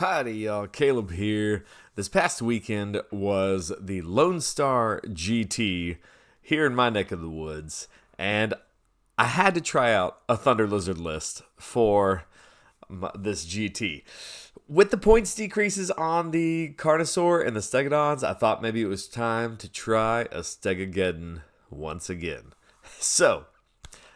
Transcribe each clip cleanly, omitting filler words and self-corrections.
Howdy, y'all. Caleb here. This past weekend was the Lone Star GT here in my neck of the woods, and I had to try out a Thunderlizard list for this GT. With the points decreases on the Carnosaur and the Stegadons, I thought maybe it was time to try a Stegageddon once again. So,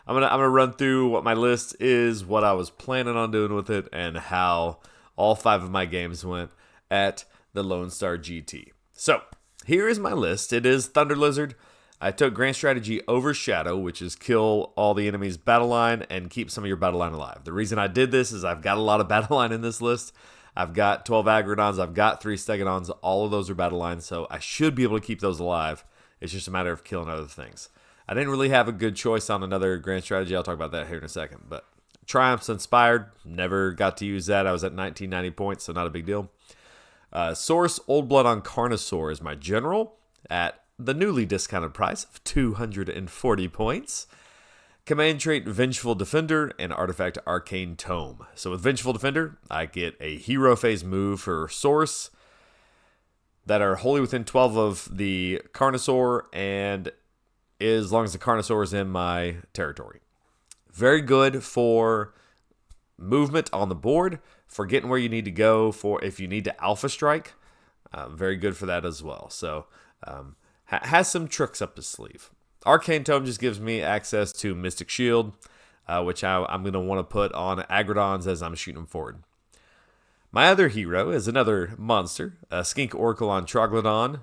I'm gonna run through what my list is, what I was planning on doing with it, and how all 5 of my games went at the Lone Star GT. So, here is my list. It is Thunderlizard. I took Grand Strategy Overshadow, which is kill all the enemy's battle line and keep some of your battle line alive. The reason I did this is I've got a lot of battle line in this list. I've got 12 Aggrodons, I've got 3 Stegadons. All of those are battle lines, so I should be able to keep those alive. It's just a matter of killing other things. I didn't really have a good choice on another Grand Strategy. I'll talk about that here in a second, but Triumph's Inspired, never got to use that. I was at 1990 points, so not a big deal. Source Old Blood on Carnosaur is my general at the newly discounted price of 240 points. Command trait Vengeful Defender and artifact Arcane Tome. So with Vengeful Defender, I get a hero phase move for Source that are wholly within 12 of the Carnosaur, and as long as the Carnosaur is in my territory. Very good for movement on the board, for getting where you need to go, for if you need to Alpha Strike. Very good for that as well. So, has some tricks up his sleeve. Arcane Tome just gives me access to Mystic Shield, which I'm going to want to put on Aggrodons as I'm shooting them forward. My other hero is another monster, Skink Oracle on Troglodon.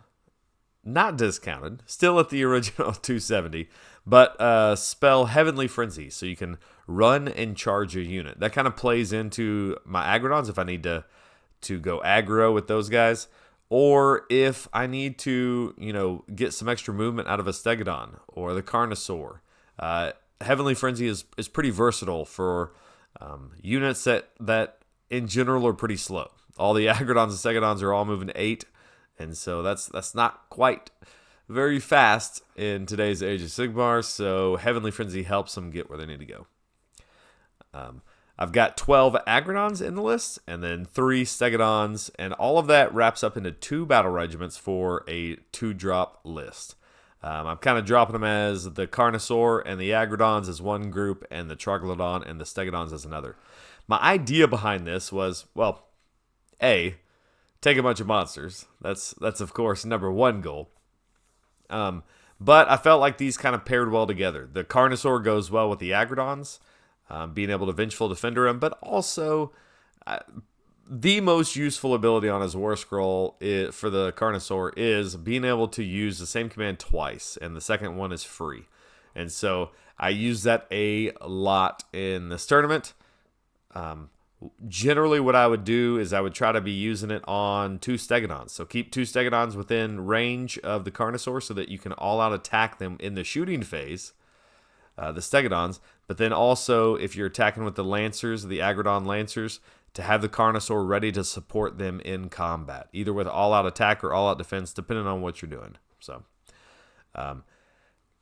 Not discounted, still at the original 270, but spell Heavenly Frenzy, so you can run and charge a unit. That kind of plays into my Aggrodons if I need to go aggro with those guys, or if I need to, get some extra movement out of a Stegadon or the Carnosaur. Heavenly Frenzy is pretty versatile for units that in general are pretty slow. All the Aggrodons and Stegadons are all moving 8. And so that's not quite very fast in today's Age of Sigmar, so Heavenly Frenzy helps them get where they need to go. I've got 12 Aggrodons in the list, and then 3 Stegadons, and all of that wraps up into 2 battle regiments for a 2-drop list. I'm kind of dropping them as the Carnosaur and the Aggrodons as one group, and the Troglodon and the Stegadons as another. My idea behind this was, well, take a bunch of monsters. That's of course number 1 goal. But I felt like these kind of paired well together. The Carnosaur goes well with the Aggrodons, being able to Vengeful Defender him, but also the most useful ability on his War Scroll for the Carnosaur is being able to use the same command twice, and the second one is free. And so I use that a lot in this tournament. Generally, what I would do is I would try to be using it on 2 Stegadons. So keep 2 Stegadons within range of the Carnosaur so that you can all-out attack them in the shooting phase, the Stegadons. But then also, if you're attacking with the Lancers, the Aggrodon Lancers, to have the Carnosaur ready to support them in combat, either with all-out attack or all-out defense, depending on what you're doing. So,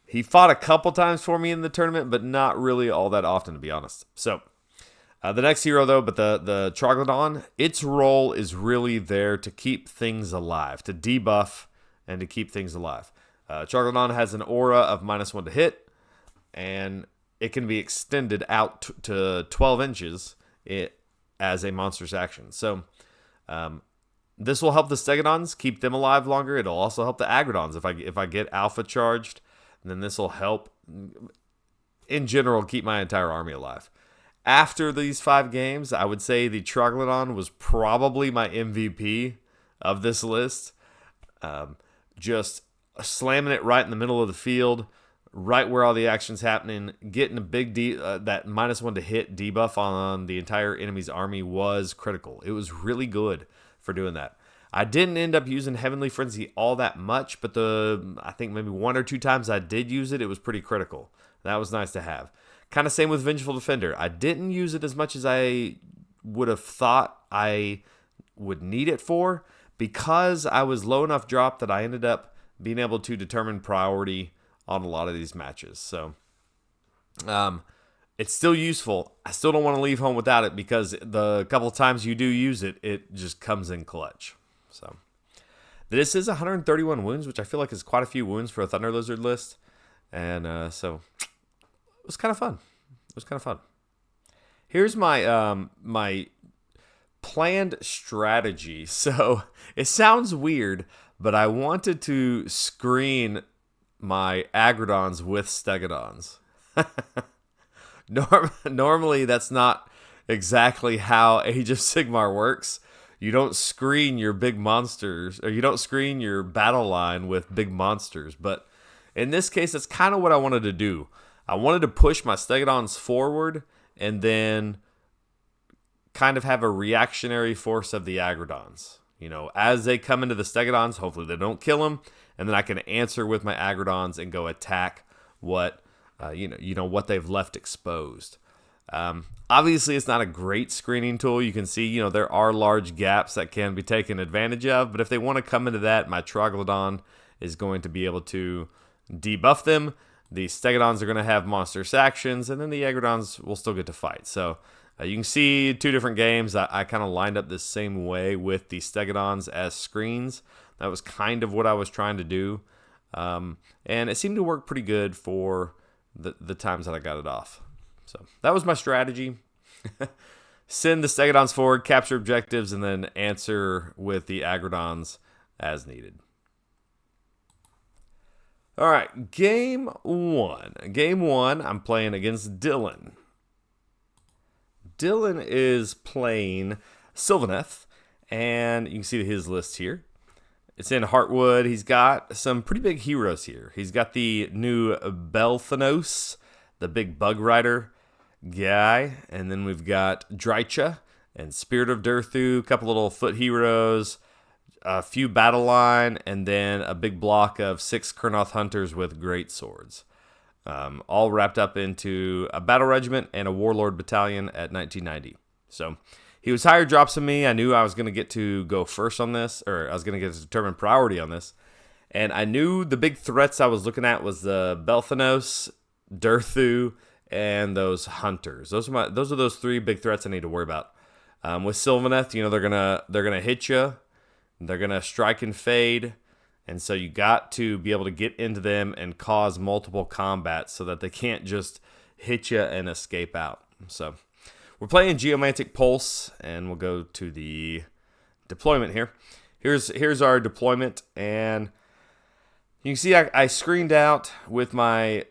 he fought a couple times for me in the tournament, but not really all that often, to be honest. So, the next hero, though, but the Troglodon, its role is really there to keep things alive, to debuff and to keep things alive. Troglodon has an aura of -1 to hit, and it can be extended out to 12 inches as a monster's action. So this will help the Stegadons keep them alive longer. It'll also help the Aggrodons if I get alpha charged, then this will help, in general, keep my entire army alive. After these 5 games, I would say the Troglodon was probably my MVP of this list. Just slamming it right in the middle of the field, right where all the action's happening, getting a big that -1 to hit debuff on the entire enemy's army was critical. It was really good for doing that. I didn't end up using Heavenly Frenzy all that much, but I think maybe 1 or 2 times I did use it, it was pretty critical. That was nice to have. Kind of same with Vengeful Defender. I didn't use it as much as I would have thought I would need it for, because I was low enough drop that I ended up being able to determine priority on a lot of these matches. So it's still useful. I still don't want to leave home without it because the couple of times you do use it, it just comes in clutch. So this is 131 wounds, which I feel like is quite a few wounds for a Thunderlizard list. And so it was kind of fun. Here's my my planned strategy. So it sounds weird, but I wanted to screen my Agrodons with Stegadons. Normally, that's not exactly how Age of Sigmar works. You don't screen your big monsters, or you don't screen your battle line with big monsters. But in this case, that's kind of what I wanted to do. I wanted to push my Stegadons forward and then kind of have a reactionary force of the Agrodons. You know, as they come into the Stegadons, hopefully they don't kill them, and then I can answer with my Agrodons and go attack what what they've left exposed. Obviously, it's not a great screening tool. You can see, there are large gaps that can be taken advantage of, but if they want to come into that, my Troglodon is going to be able to debuff them. The Stegadons are going to have monstrous actions, and then the Agrodons will still get to fight. So you can see two different games. I kind of lined up this same way with the Stegadons as screens. That was kind of what I was trying to do. And it seemed to work pretty good for the times that I got it off. So that was my strategy. Send the Stegadons forward, capture objectives, and then answer with the Agrodons as needed. All right, game one. Game one, I'm playing against Dillon. Dillon is playing Sylvaneth, and you can see his list here. It's in Heartwood. He's got some pretty big heroes here. He's got the new Belthanos, the big bug rider guy, and then we've got Drycha and Spirit of Durthu, a couple little foot heroes, a few battle line, and then a big block of 6 Kurnoth hunters with great swords. All wrapped up into a battle regiment and a warlord battalion at 1990. So he was higher drops than me. I knew I was going to get to go first on this, or I was going to get to determine priority on this. And I knew the big threats I was looking at was the Belthanos, Durthu, and those hunters. Those are those 3 big threats I need to worry about. With Sylvaneth, they're gonna hit you. They're gonna strike and fade. And so you got to be able to get into them and cause multiple combats so that they can't just hit you and escape out. So we're playing Geomantic Pulse, and we'll go to the deployment here. Here's our deployment, and you can see I screened out with my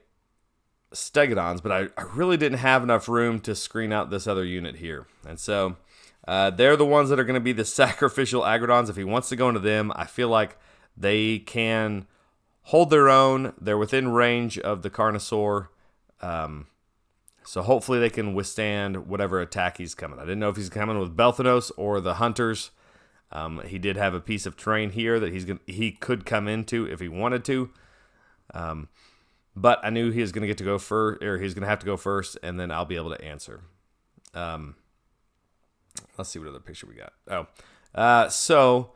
Stegadons, but I really didn't have enough room to screen out this other unit here. And so they're the ones that are going to be the sacrificial Agrodons. If he wants to go into them, I feel like they can hold their own. They're within range of the Carnosaur. So hopefully they can withstand whatever attack he's coming. I didn't know if he's coming with Belthanos or the Hunters. He did have a piece of terrain here that he could come into if he wanted to. But I knew he was going to get to go first, or he's going to have to go first, and then I'll be able to answer. Let's see what other picture we got. So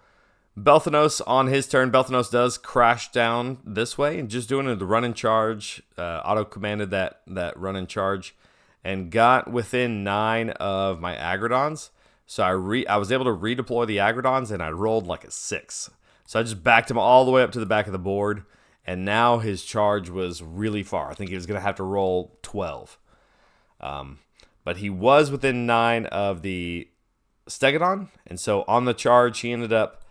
Belthanos on his turn, Belthanos does crash down this way, and just doing the run and charge, auto-commanded that run and charge, and got within 9 of my Agrodons. So I was able to redeploy the Agrodons, and I rolled like a 6. So I just backed him all the way up to the back of the board, and now his charge was really far. I think he was going to have to roll 12. But he was within 9 of the Stegadon, and so on the charge, he ended up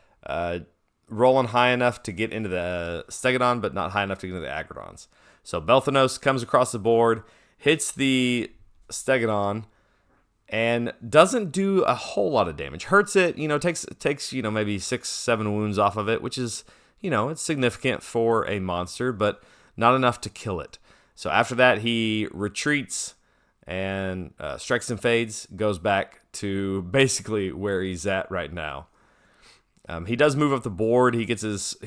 rolling high enough to get into the Stegadon, but not high enough to get into the Agrodons. So Belthanos comes across the board, hits the Stegadon, and doesn't do a whole lot of damage. Hurts it, takes maybe 6-7 wounds off of it, which is, it's significant for a monster, but not enough to kill it. So after that, he retreats and strikes and fades, goes back to basically where he's at right now. He does move up the board. He gets his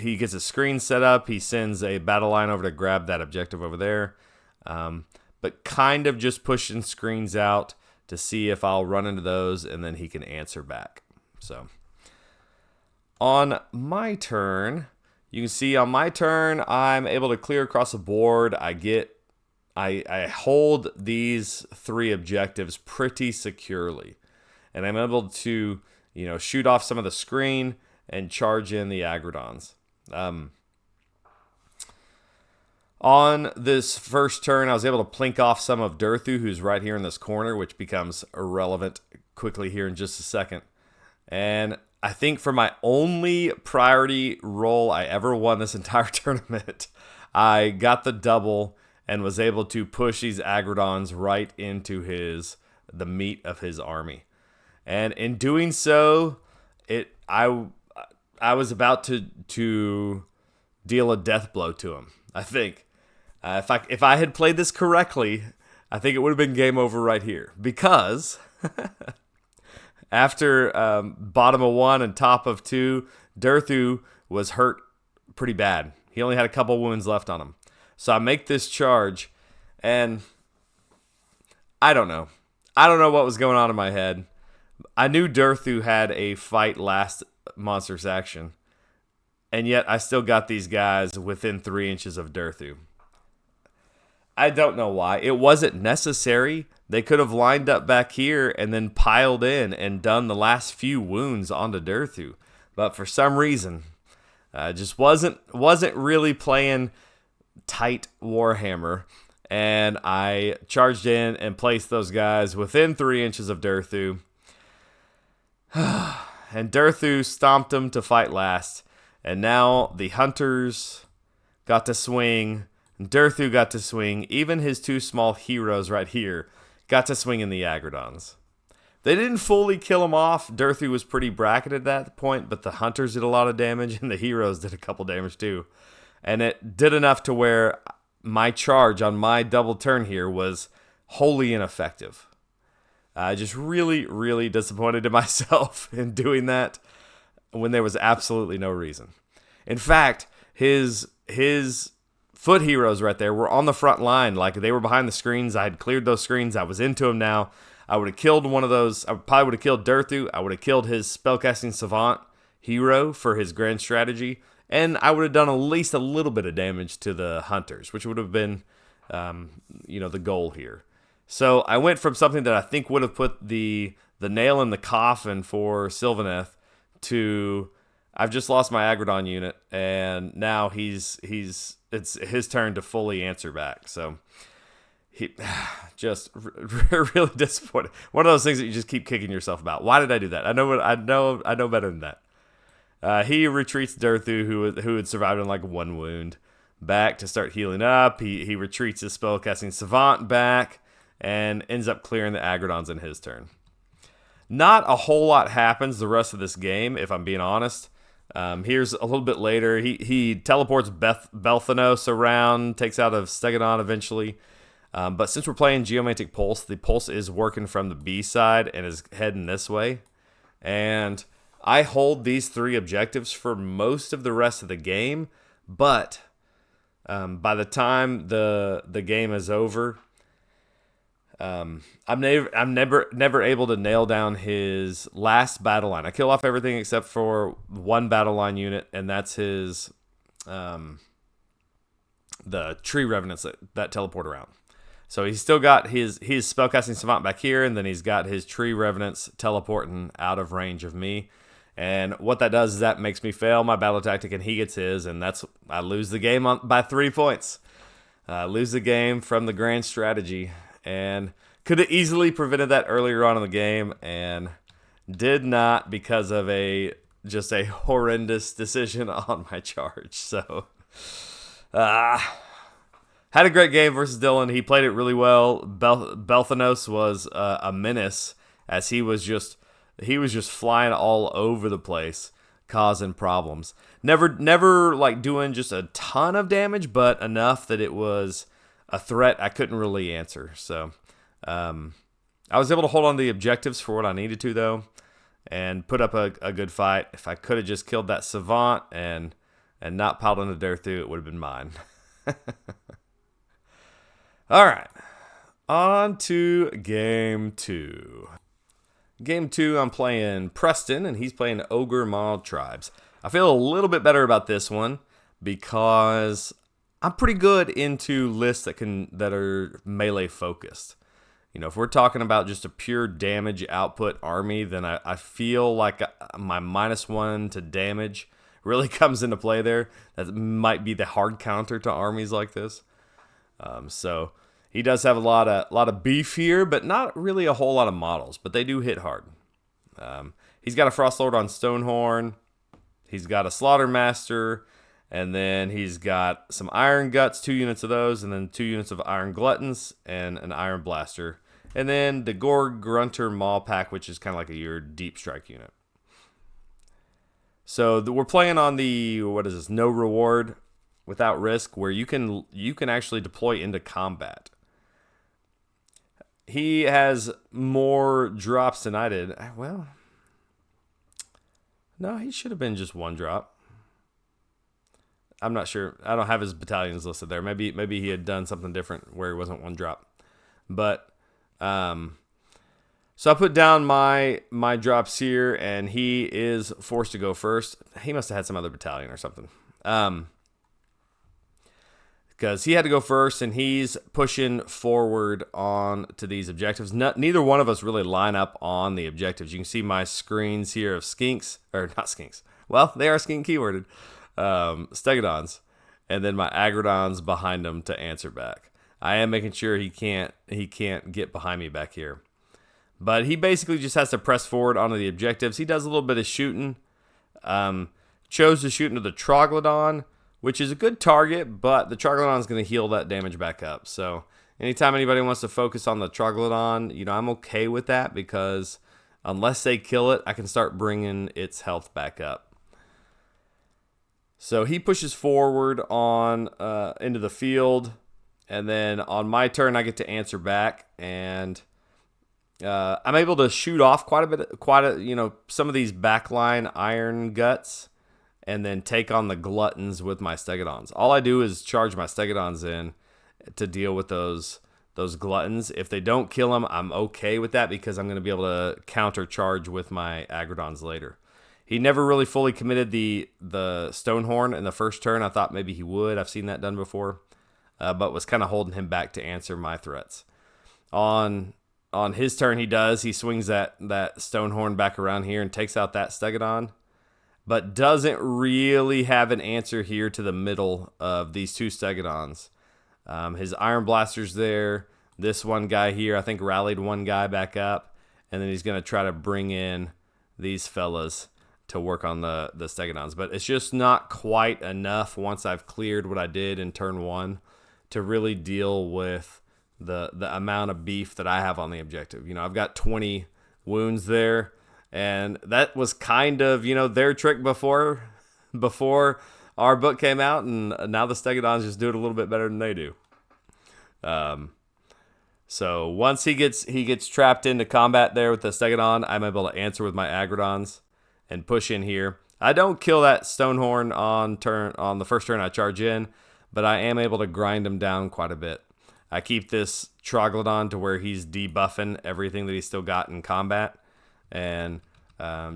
screen set up. He sends a battle line over to grab that objective over there. But kind of just pushing screens out to see if I'll run into those, and then he can answer back. So on my turn, you can see on my turn, I'm able to clear across the board. I hold these 3 objectives pretty securely. And I'm able to, shoot off some of the screen and charge in the Agrodons. On this first turn, I was able to plink off some of Durthu, who's right here in this corner, which becomes irrelevant quickly here in just a second. And I think for my only priority roll I ever won this entire tournament, I got the double and was able to push these Agrodons right into the meat of his army. And in doing so, I was about to deal a death blow to him, I think. If I had played this correctly, I think it would have been game over right here. Because after bottom of 1 and top of 2, Durthu was hurt pretty bad. He only had a couple wounds left on him. So I make this charge, and I don't know. I don't know what was going on in my head. I knew Durthu had a fight last monster's action, and yet I still got these guys within 3 inches of Durthu. I don't know why. It wasn't necessary. They could have lined up back here and then piled in and done the last few wounds onto Durthu. But for some reason, just wasn't really playing tight Warhammer. And I charged in and placed those guys within 3 inches of Durthu. And Durthu stomped him to fight last. And now the hunters got to swing. Durthu got to swing. Even his 2 small heroes right here got to swing in the Agrodons. They didn't fully kill him off. Durthu was pretty bracketed at that point, but the hunters did a lot of damage, and the heroes did a couple damage too. And it did enough to where my charge on my double turn here was wholly ineffective. I just really, really disappointed in myself in doing that when there was absolutely no reason. In fact, his foot heroes right there were on the front line. Like, they were behind the screens. I had cleared those screens. I was into them now. I would have killed one of those. I probably would have killed Durthu. I would have killed his spellcasting savant hero for his grand strategy. And I would have done at least a little bit of damage to the hunters, which would have been, the goal here. So I went from something that I think would have put the nail in the coffin for Sylvaneth to I've just lost my Agrodon unit, and now it's his turn to fully answer back. So he just really disappointed. One of those things that you just keep kicking yourself about. Why did I do that? I know better than that. He retreats Durthu, who had survived on like 1 wound, back to start healing up. He retreats his spellcasting savant back and ends up clearing the Agrodons in his turn. Not a whole lot happens the rest of this game, if I'm being honest. Here's a little bit later. He teleports Belthanos around, takes out a Stegadon eventually. But since we're playing Geomantic Pulse, the Pulse is working from the B side and is heading this way. And I hold these 3 objectives for most of the rest of the game. But by the time the game is over, I'm never able to nail down his last battle line. I kill off everything except for 1 battle line unit, and that's his the tree revenants that teleport around. So he's still got his spellcasting savant back here, and then he's got his tree revenants teleporting out of range of me. And what that does is that makes me fail my battle tactic, and he gets his, and I lose the game by 3 points. Lose the game from the grand strategy. And could have easily prevented that earlier on in the game, and did not because of just a horrendous decision on my charge. So, had a great game versus Dillon. He played it really well. Belthanos was a menace, as he was just flying all over the place, causing problems. Never like doing just a ton of damage, but enough that it was a threat I couldn't really answer. So I was able to hold on to the objectives for what I needed to, though, and put up a good fight. If I could have just killed that savant and not piled on the Durthu, it would have been mine. All right, on to game 2. Game 2, I'm playing Preston, and he's playing Ogor Mawtribes. I feel a little bit better about this one because I'm pretty good into lists that are melee focused. If we're talking about just a pure damage output army, then I feel like my -1 to damage really comes into play there. That might be the hard counter to armies like this. So he does have a lot of beef here, but not really a whole lot of models. But they do hit hard. He's got a Frostlord on Stonehorn. He's got a Slaughtermaster. And then he's got some Iron Guts, 2 units of those, and then 2 units of Iron Gluttons and an Iron Blaster. And then the Gorg Grunter Maw Pack, which is kind of like your deep strike unit. So we're playing on the, no reward without risk, where you can actually deploy into combat. He has more drops than I did. Well, no, he should have been just 1 drop. I'm not sure. I don't have his battalions listed there. Maybe he had done something different where he wasn't 1 drop. But so I put down my drops here, and he is forced to go first. He must have had some other battalion or something. Because he had to go first, and he's pushing forward on to these objectives. Neither one of us really line up on the objectives. You can see my screens here of skinks, or not skinks. Well, they are skink keyworded. Stegadons, and then my Agrodons behind him to answer back. I am making sure he can't get behind me back here. But he basically just has to press forward onto the objectives. He does a little bit of shooting. Chose to shoot into the Troglodon, which is a good target, but the Troglodon is going to heal that damage back up. So anytime anybody wants to focus on the Troglodon, I'm okay with that, because unless they kill it, I can start bringing its health back up. So he pushes forward on into the field, and then on my turn I get to answer back, and I'm able to shoot off quite a some of these backline Iron Guts, and then take on the Gluttons with my Stegadons. All I do is charge my Stegadons in to deal with those Gluttons. If they don't kill them, I'm okay with that, because I'm going to be able to counter charge with my Agrodons later. He never really fully committed the Stonehorn in the first turn. I thought maybe he would. I've seen that done before, but was kind of holding him back to answer my threats. On his turn, he does. He swings that Stonehorn back around here and takes out that Stegadon, but doesn't really have an answer here to the middle of these 2 Stegadons. His Iron Blaster's there. This one guy here, I think, rallied 1 guy back up, and then he's going to try to bring in these fellas to work on the Stegadons. But it's just not quite enough once I've cleared what I did in turn 1 to really deal with the amount of beef that I have on the objective. I've got 20 wounds there, and that was kind of, their trick before our book came out, and now the Stegadons just do it a little bit better than they do. So once he gets trapped into combat there with the Stegadon, I'm able to answer with my Agrodons and push in here. I don't kill that Stonehorn on the first turn I charge in, but I am able to grind him down quite a bit. I keep this Troglodon to where he's debuffing everything that he's still got in combat, and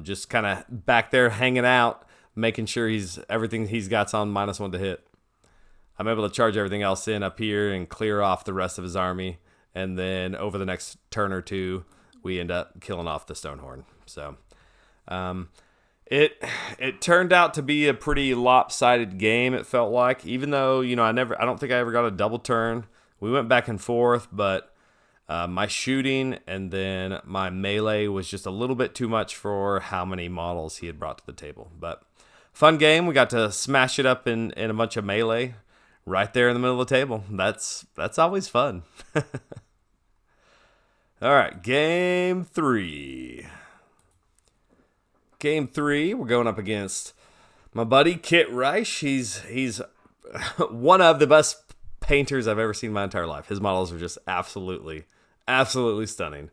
just kind of back there hanging out, making sure everything he's got's on -1 to hit. I'm able to charge everything else in up here and clear off the rest of his army, and then over the next turn or 2, we end up killing off the Stonehorn. So it turned out to be a pretty lopsided game, it felt like, even though, I don't think I ever got a double turn. We went back and forth, but my shooting and then my melee was just a little bit too much for how many models he had brought to the table. But fun game. We got to smash it up in a bunch of melee right there in the middle of the table. That's always fun. All right, game 3. Game 3, we're going up against my buddy Kit Reich. He's one of the best painters I've ever seen in my entire life. His models are just absolutely stunning.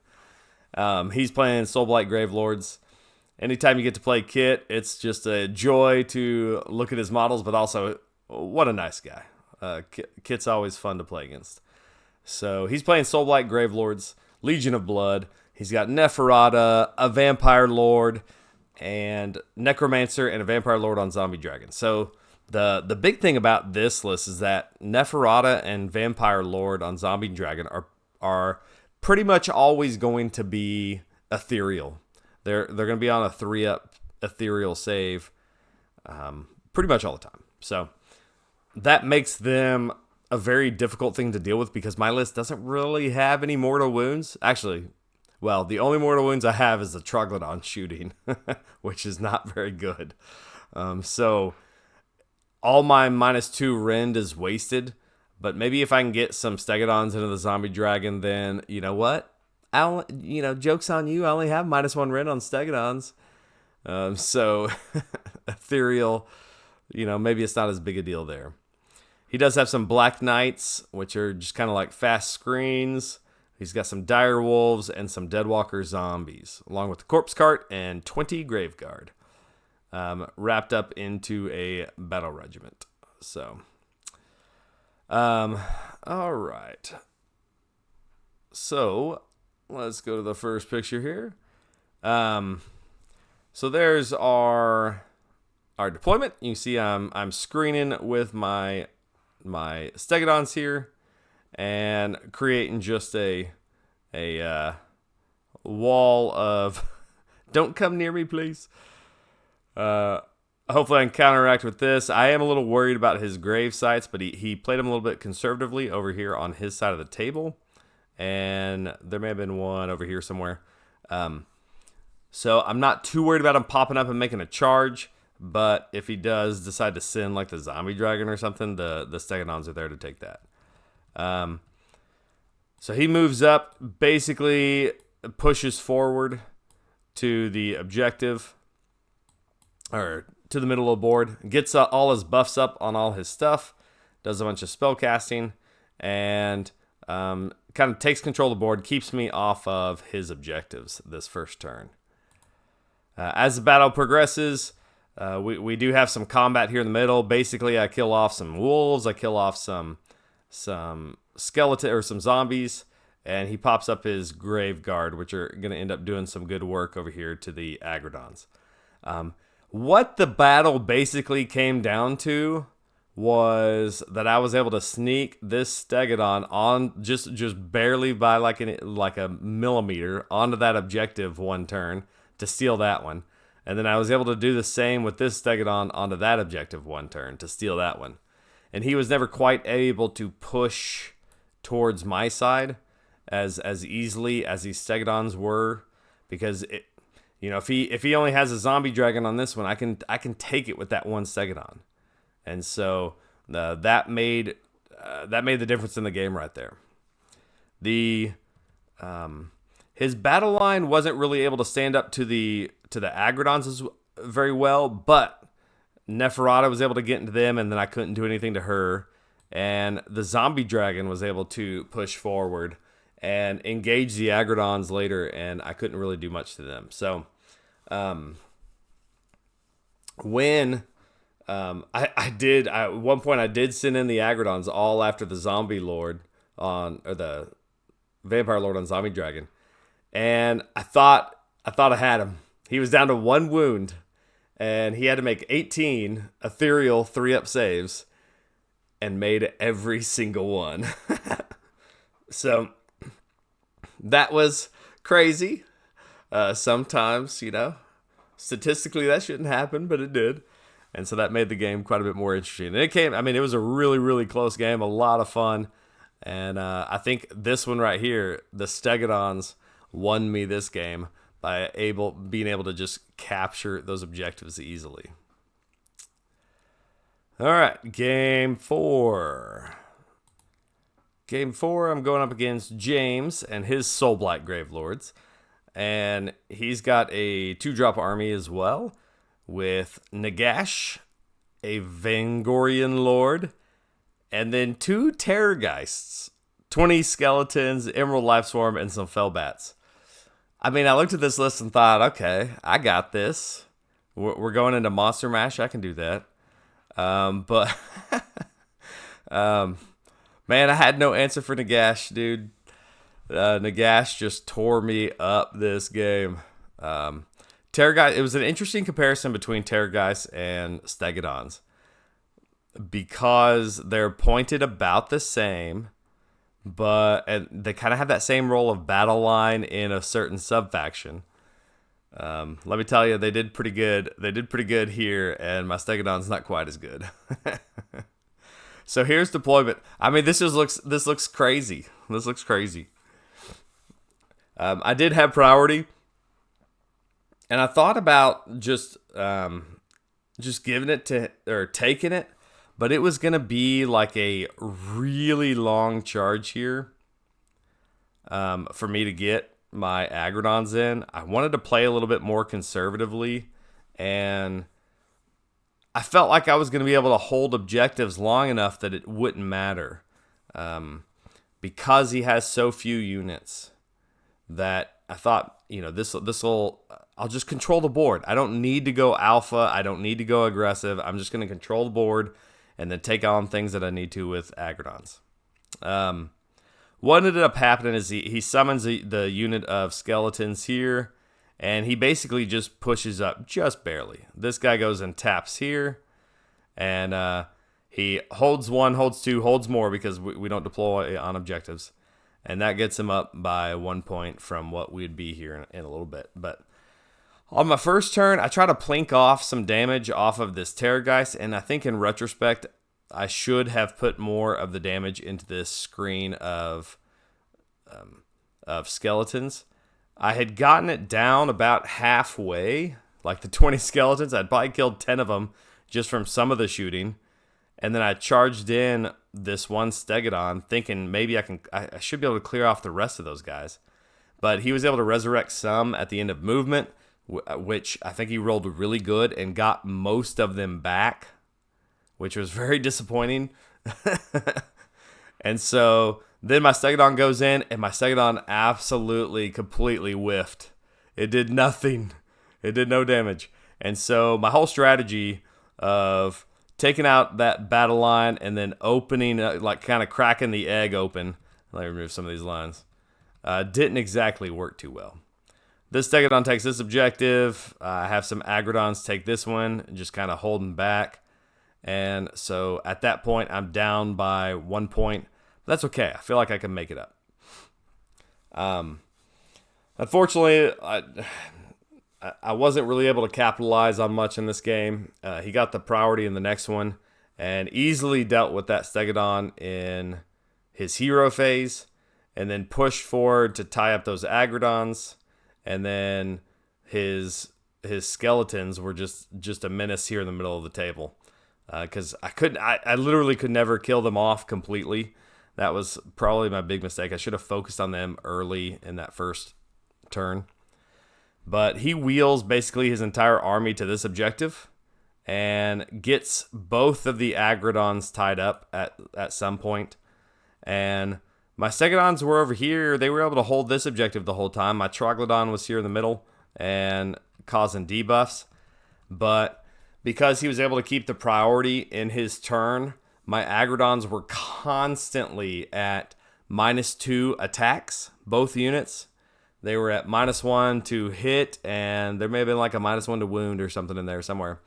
He's playing Soulblight Gravelords. Anytime you get to play Kit, it's just a joy to look at his models, but also, what a nice guy. Kit's always fun to play against. So he's playing Soulblight Gravelords, Legion of Blood. He's got Neferata, a Vampire Lord, and Necromancer, and a Vampire Lord on Zombie Dragon. So The big thing about this list is that Neferata and Vampire Lord on Zombie Dragon are pretty much always going to be ethereal. They're going to be on a 3-up ethereal save pretty much all the time. So that makes them a very difficult thing to deal with because my list doesn't really have any mortal wounds. Actually, well, the only mortal wounds I have is the Troglodon shooting, which is not very good. So all my -2 rend is wasted. But maybe if I can get some Stegadons into the Zombie Dragon, then you know what? Joke's on you. I only have -1 rend on Stegadons. So ethereal, maybe it's not as big a deal there. He does have some Black Knights, which are just kind of like fast screens. He's got some Dire Wolves and some Deadwalker Zombies, along with the Corpse Cart and 20 Graveguard, wrapped up into a battle regiment. So, all right. So, let's go to the first picture here. So there's our deployment. You can see I'm screening with my Stegadons here and creating just a wall of don't come near me, please. Hopefully I can counteract with this. I am a little worried about his grave sites, but he played them a little bit conservatively over here on his side of the table. And there may have been one over here somewhere. So I'm not too worried about him popping up and making a charge. But if he does decide to send like the Zombie Dragon or something, the Stegadons are there to take that. So he moves up, basically pushes forward to the objective, or to the middle of the board, gets all his buffs up on all his stuff, does a bunch of spell casting, and kind of takes control of the board, keeps me off of his objectives this first turn. As the battle progresses, we do have some combat here in the middle. Basically, I kill off some wolves, I kill off some skeleton or some zombies, and he pops up his Grave Guard, which are going to end up doing some good work over here to the Agrodons. What the battle basically came down to was that I was able to sneak this Stegadon on just barely by like a millimeter onto that objective one turn to steal that one. And then I was able to do the same with this Stegadon onto that objective one turn to steal that one. And he was never quite able to push towards my side as easily as these Stegadons were, because if he only has a Zombie Dragon on this one, I can take it with that one Stegadon. And so that made the difference in the game right there. His battle line wasn't really able to stand up to the Agrodons very well, but Neferata was able to get into them, and then I couldn't do anything to her. And the Zombie Dragon was able to push forward and engage the Agrodons later, and I couldn't really do much to them. So, when at one point I did send in the Agrodons all after the Zombie Lord or the Vampire Lord on Zombie Dragon, and I thought I had him. He was down to 1 wound, and he had to make 18 ethereal 3-up saves, and made every single one. So that was crazy. Sometimes, statistically that shouldn't happen, but it did. And so that made the game quite a bit more interesting. And it was a really, really close game, a lot of fun. And I think this one right here, the Stegadons won me this game by being able to just capture those objectives easily. All right, game 4. Game 4, I'm going up against James and his Soulblight Gravelords. And he's got a 2-drop army as well, with Nagash, a Avengorii Lord, and then 2 Terrorgeists, 20 Skeletons, Emerald Lifeswarm, and some Fellbats. I mean, I looked at this list and thought, okay, I got this. We're going into Monster Mash. I can do that. But man, I had no answer for Nagash, dude. Nagash just tore me up this game. Terrorgeist, it was an interesting comparison between Terrorgeist and Stegadons. because they're pointed about the same, and they kind of have that same role of battle line in a certain sub-faction. Let me tell you, they did pretty good. They did pretty good here, and my Stegadon's not quite as good. So here's deployment. I mean, this looks crazy. This looks crazy. I did have priority, and I thought about just giving it to, or taking it, but it was gonna be like a really long charge here for me to get my Agrodons in. I wanted to play a little bit more conservatively, and I felt like I was going to be able to hold objectives long enough that it wouldn't matter, because he has so few units that I thought, I'll just control the board. I don't need to go alpha. I don't need to go aggressive. I'm just going to control the board and then take on things that I need to with Agrodons. What ended up happening is he summons the unit of skeletons here, and he basically just pushes up just barely. This guy goes and taps here, and he holds one, holds two, holds more because we don't deploy on objectives. And that gets him up by 1 point from what we'd be here in a little bit. But on my first turn, I try to plink off some damage off of this Terrorgeist, and I think in retrospect, I should have put more of the damage into this screen of skeletons. I had gotten it down about halfway, like the 20 skeletons. I'd probably killed 10 of them just from some of the shooting. And then I charged in this one Stegadon, thinking maybe I should be able to clear off the rest of those guys. But he was able to resurrect some at the end of movement, which I think he rolled really good and got most of them back, which was very disappointing. And so then my Stegadon goes in, and my Stegadon absolutely, completely whiffed. It did nothing. It did no damage. And so my whole strategy of taking out that battle line and then opening, like kind of cracking the egg open, let me remove some of these lines, didn't exactly work too well. This Stegadon takes this objective. I have some Agrodons take this one, and just kind of holding back. And so at that point, I'm down by 1 point. That's okay. I feel like I can make it up. Unfortunately, I wasn't really able to capitalize on much in this game. He got the priority in the next one and easily dealt with that Stegadon in his hero phase, and then pushed forward to tie up those Agrodons. And then his skeletons were just a menace here in the middle of the table. Because I literally could never kill them off completely. That was probably my big mistake. I should have focused on them early in that first turn. But he wheels basically his entire army to this objective and gets both of the Agrodons tied up at some point. And my Stegadons were over here. They were able to hold this objective the whole time. My Troglodon was here in the middle and causing debuffs. But because he was able to keep the priority in his turn, my Agrodons were constantly at -2 attacks, both units. They were at -1 to hit, and there may have been like a -1 to wound or something in there somewhere.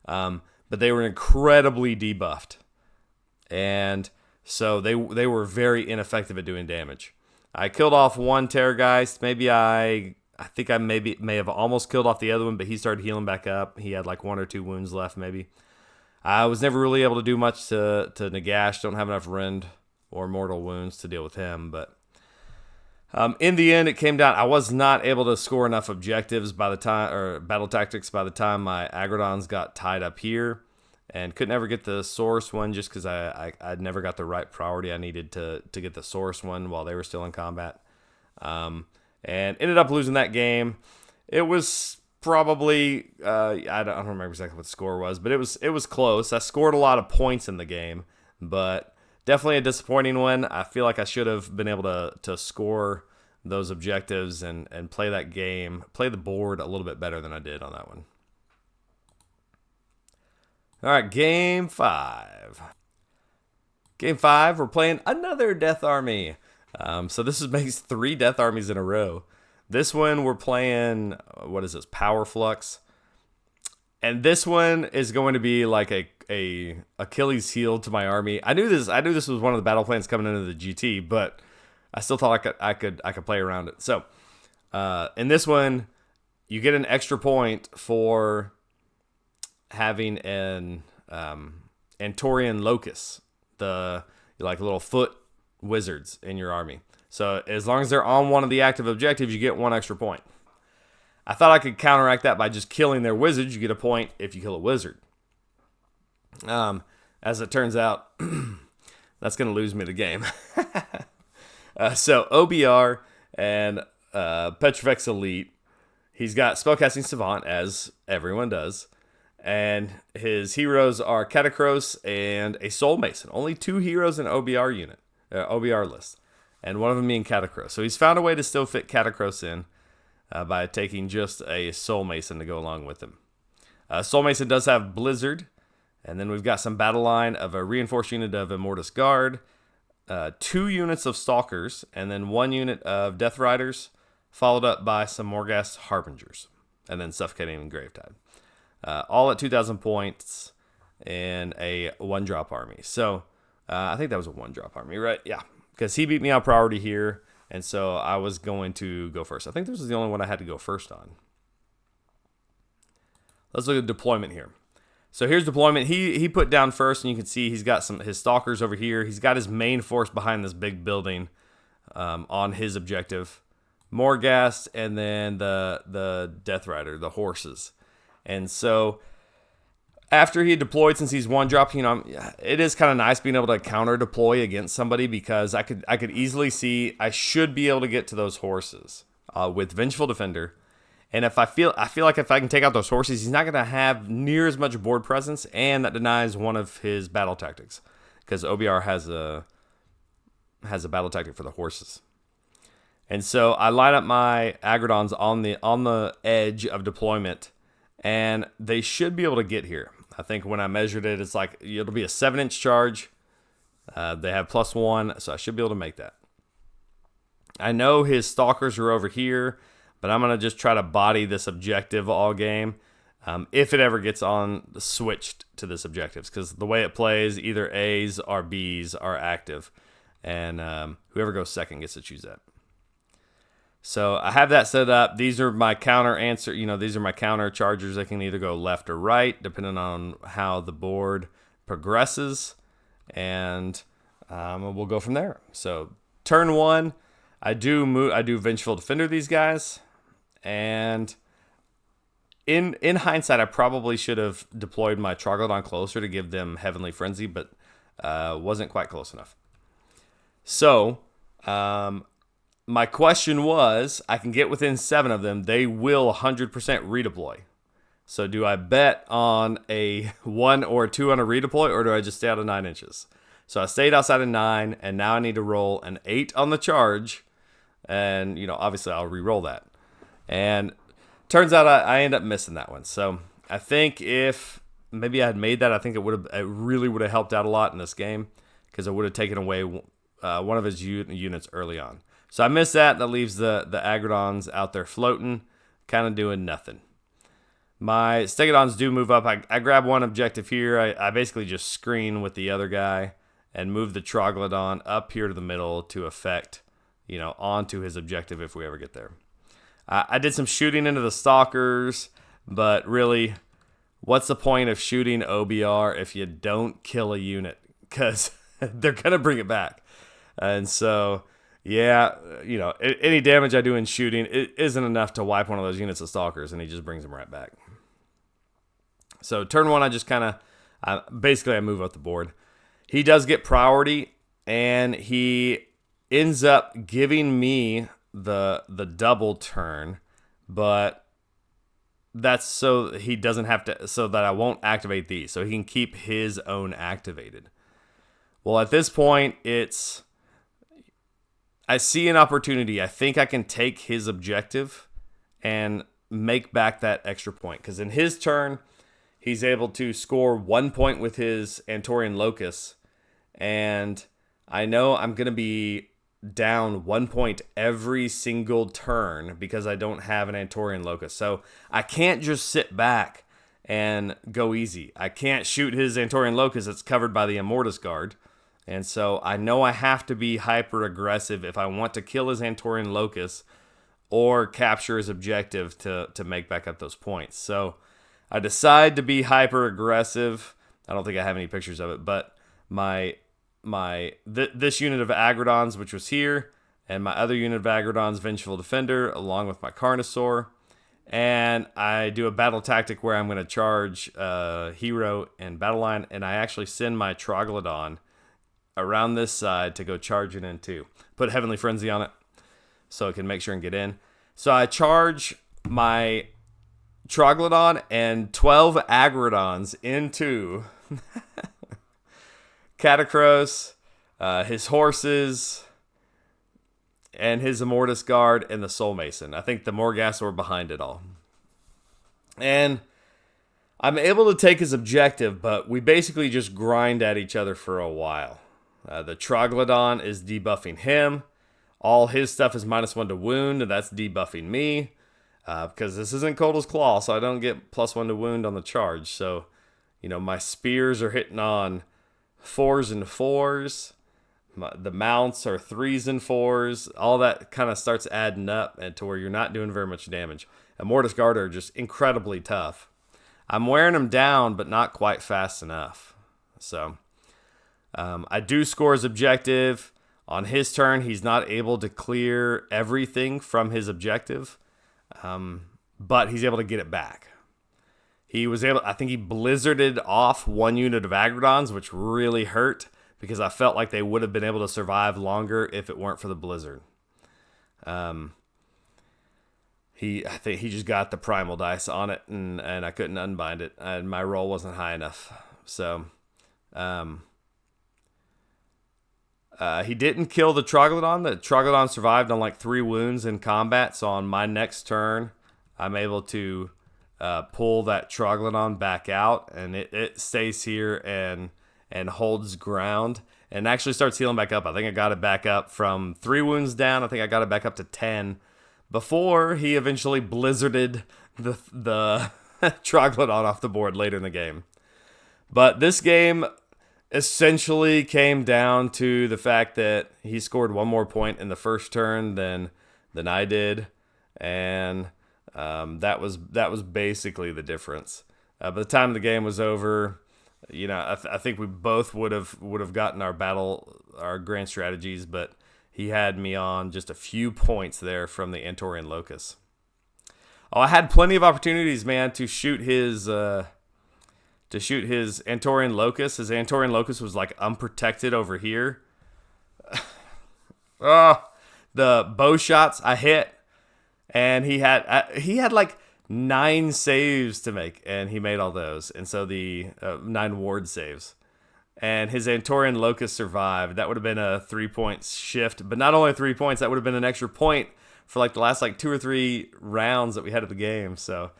But they were incredibly debuffed. And so they were very ineffective at doing damage. I killed off one Terrorgeist. Maybe I think I may have almost killed off the other one, but he started healing back up. He had like 1 or 2 wounds left, maybe. I was never really able to do much to Nagash. Don't have enough rend or mortal wounds to deal with him. But in the end, it came down. I was not able to score enough objectives by the time, or battle tactics by the time my Agrodons got tied up here, and could never get the source one just because I'd never got the right priority I needed to get the source one while they were still in combat. And ended up losing that game. It was probably I don't remember exactly what the score was, but it was close. I scored a lot of points in the game, but definitely a disappointing one. I feel like I should have been able to score those objectives and play that game, play the board a little bit better than I did on that one. All right, game 5. Game 5, we're playing another Death Army. So this makes 3 Death Armies in a row. This one we're playing, what is this, Power Flux. And this one is going to be like a Achilles heel to my army. I knew this was one of the battle plans coming into the GT, but I still thought I could play around it. So in this one, you get an extra point for having an Antorian Locust, the like little foot wizards in your army. So as long as they're on one of the active objectives, you get 1 extra point. I thought I could counteract that by just killing their wizards. You get a point if you kill a wizard. As it turns out, that's going to lose me the game. So OBR and Petrifex Elite, he's got Spellcasting Savant, as everyone does. And his heroes are Catacross and a Soul Mason. Only 2 heroes in OBR unit, OBR list. And one of them being Catacross. So he's found a way to still fit Catacross in by taking just a Soul Mason to go along with him. Soul Mason does have Blizzard. And then we've got some battle line of a reinforced unit of Immortus Guard, 2 units of Stalkers, and then 1 unit of Death Riders, followed up by some Morghast Harbingers, and then Suffocating Gravetide. All at 2,000 points in a 1-drop army. So I think that was a 1-drop army, right? Yeah, because he beat me out priority here, and so I was going to go first. I think this was the only one I had to go first on. Let's look at deployment here. So here's deployment. He put down first, and you can see he's got his Stalkers over here. He's got his main force behind this big building on his objective. Morghast, and then the Death Rider, the horses. And so after he deployed, since he's 1-drop, it is kind of nice being able to counter deploy against somebody, because I could easily see I should be able to get to those horses with Vengeful Defender. And I feel like if I can take out those horses, he's not going to have near as much board presence, and that denies one of his battle tactics, because OBR has a battle tactic for the horses. And so I line up my Agrodons on the edge of deployment, and they should be able to get here. I think when I measured it, it's like it'll be a 7-inch charge. They have +1, so I should be able to make that. I know his Stalkers are over here, but I'm going to just try to body this objective all game if it ever gets switched to this objectives, because the way it plays, either A's or B's are active, and whoever goes second gets to choose that. So I have that set up. These are my counter these are my counter chargers. They can either go left or right, depending on how the board progresses, and we'll go from there. So turn 1, I do Vengeful Defender these guys. And in hindsight, I probably should have deployed my Troglodyte closer to give them Heavenly Frenzy, but wasn't quite close enough. So my question was, I can get within 7 of them. They will 100% redeploy. So do I bet on a 1 or 2 on a redeploy, or do I just stay out of 9 inches? So I stayed outside of 9, and now I need to roll an 8 on the charge. And, obviously I'll re-roll that. And turns out I end up missing that one. So I think if maybe I had made that, I think it really would have helped out a lot in this game, because it would have taken away one of his units early on. So I missed that. That leaves the Agrodons out there floating, kind of doing nothing. My Stegadons do move up. I grab one objective here. I basically just screen with the other guy and move the Troglodon up here to the middle to affect, onto his objective if we ever get there. I did some shooting into the Stalkers, but really, what's the point of shooting OBR if you don't kill a unit? Because they're going to bring it back. And so, yeah, any damage I do in shooting, it isn't enough to wipe one of those units of Stalkers, and he just brings them right back. So turn 1, I just kind of, basically I move up the board. He does get priority, and he ends up giving me the double turn, but that's so he doesn't have to, so that I won't activate these, so he can keep his own activated. Well, at this point, I see an opportunity. I think I can take his objective and make back that extra point, because in his turn, he's able to score 1 point with his Antorian Locust, and I know I'm going to be down 1 point every single turn because I don't have an Antorian Locust. So I can't just sit back and go easy. I can't shoot his Antorian Locust. It's covered by the Immortus Guard. And so I know I have to be hyper aggressive if I want to kill his Antorian Locust or capture his objective to make back up those points. So I decide to be hyper aggressive. I don't think I have any pictures of it, but this unit of Agrodons, which was here, and my other unit of Agrodons, Vengeful Defender, along with my Carnosaur. And I do a battle tactic where I'm going to charge Hero and Battle Line, and I actually send my Troglodon around this side to go charge it in too. Put Heavenly Frenzy on it so it can make sure and get in. So I charge my Troglodon and 12 Agrodons into Catacross, his horses, and his Immortus Guard, and the Soul Mason. I think the Morghast were behind it all. And I'm able to take his objective, but we basically just grind at each other for a while. The Troglodon is debuffing him. All his stuff is -1 to wound, and that's debuffing me. Because this isn't Kotal's Claw, so I don't get +1 to wound on the charge. So, my spears are hitting on 4s and 4s. The mounts are 3s and 4s. All that kind of starts adding up and to where you're not doing very much damage. Immortus Guard are just incredibly tough. I'm wearing them down, but not quite fast enough. So I do score his objective. On his turn, he's not able to clear everything from his objective, but he's able to get it back. I think he blizzarded off one unit of Agrodons, which really hurt because I felt like they would have been able to survive longer if it weren't for the blizzard. I think he just got the primal dice on it, and I couldn't unbind it, and my roll wasn't high enough. So he didn't kill the Troglodon. The Troglodon survived on like 3 wounds in combat, so on my next turn, I'm able to pull that Troglodon back out, and it stays here and holds ground and actually starts healing back up. I think I got it back up from 3 wounds down. I think I got it back up to 10 before he eventually blizzarded the Troglodon off the board later in the game. But this game essentially came down to the fact that he scored 1 more point in the first turn than I did, and that was basically the difference. By the time the game was over, I think we both would have gotten our grand strategies, but he had me on just a few points there from the Antorian Locust. Oh, I had plenty of opportunities, man, to shoot his Antorian Locust. His Antorian Locust was like unprotected over here. The bow shots I hit, and he had like 9 saves to make, and he made all those. And so the 9 ward saves. And his Antorian Locust survived. That would have been a 3-point shift. But not only 3 points, that would have been an extra point for like the last 2 or 3 rounds that we had of the game. So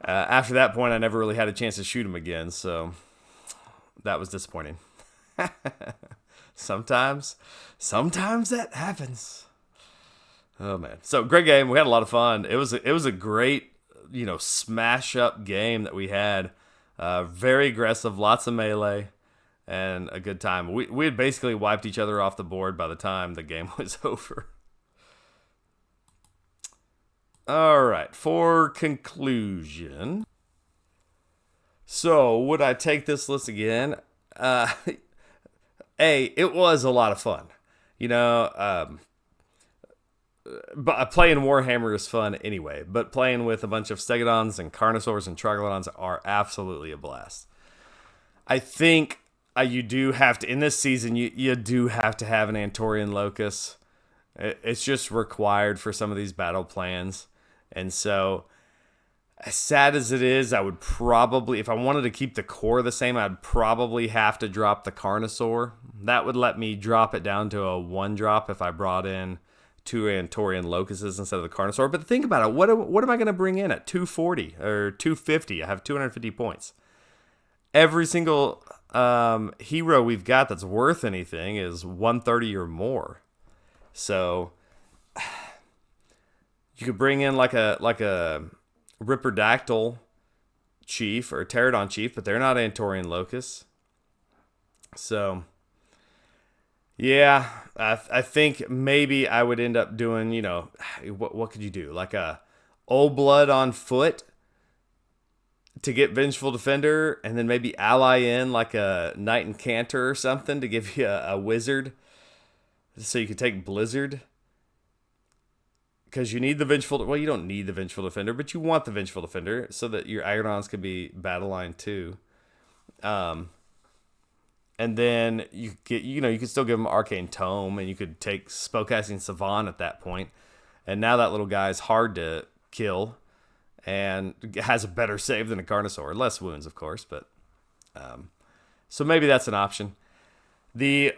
after that point, I never really had a chance to shoot him again. So that was disappointing. Sometimes that happens. Oh, man. So great game. We had a lot of fun. It was a great, smash up game that we had. Very aggressive, lots of melee, and a good time. We had basically wiped each other off the board by the time the game was over. All right, for conclusion. So, would I take this list again? It was a lot of fun. But playing Warhammer is fun anyway. But playing with a bunch of Stegadons and Carnosaurs and Troglodons are absolutely a blast. I think you do have to, in this season, you do have to have an Antorian Locust. It's just required for some of these battle plans. And so, as sad as it is, I would probably, if I wanted to keep the core the same, I'd probably have to drop the Carnosaur. That would let me drop it down to a 1-drop if I brought in 2 Antorian Locusts instead of the Carnosaur. But think about it. What am I going to bring in at 240 or 250? I have 250 points. Every single hero we've got that's worth anything is 130 or more. So you could bring in like a Ripperdactyl chief or Pterodon chief, but they're not Antorian locusts. So, yeah, I think maybe I would end up doing, what could you do? Like a Old Blood on foot to get Vengeful Defender, and then maybe ally in like a Knight Incanter or something to give you a wizard so you could take Blizzard. Because you need the Vengeful... Well, you don't need the Vengeful Defender, but you want the Vengeful Defender so that your Agrodons can be battle line too. And then you can still give them Arcane Tome, and you could take Spellcasting Savant at that point. And now that little guy is hard to kill and has a better save than a Carnosaur. Less wounds, of course, but... so maybe that's an option. The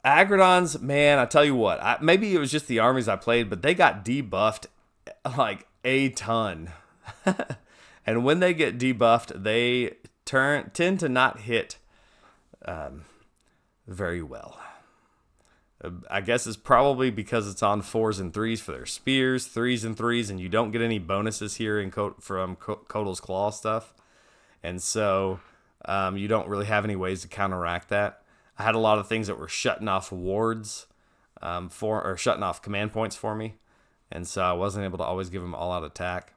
Agrodons, man, I tell you what, maybe it was just the armies I played, but they got debuffed like a ton. And when they get debuffed, they tend to not hit very well. I guess it's probably because it's on 4s and 3s for their spears, 3s and 3s, and you don't get any bonuses here from Kotal's Claw stuff. And so you don't really have any ways to counteract that. I had a lot of things that were shutting off wards or shutting off command points for me. And so I wasn't able to always give them all-out attack.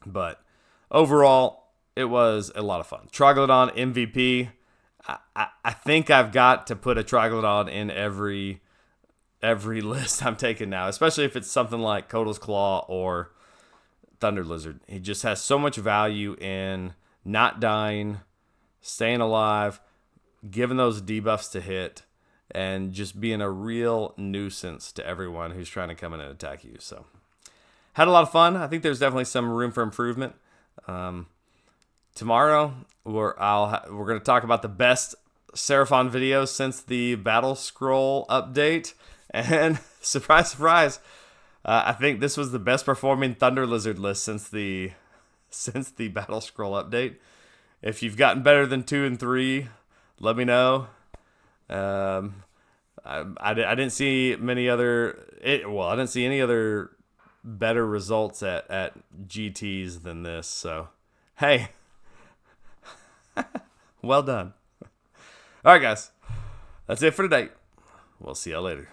But overall, it was a lot of fun. Troglodyte MVP. I think I've got to put a Troglodyte in every list I'm taking now, especially if it's something like Kotal's Claw or Thunderlizard. He just has so much value in not dying, staying alive, giving those debuffs to hit, and just being a real nuisance to everyone who's trying to come in and attack you. So, had a lot of fun. I think there's definitely some room for improvement. Tomorrow, we're going to talk about the best Seraphon videos since the Battle Scroll update. And surprise, surprise, I think this was the best performing Thunderlizard list since the Battle Scroll update. If you've gotten better than 2 and 3, let me know. I didn't see many other... I didn't see any other better results at GTs than this. So, hey. Well done. All right, guys. That's it for today. We'll see y'all later.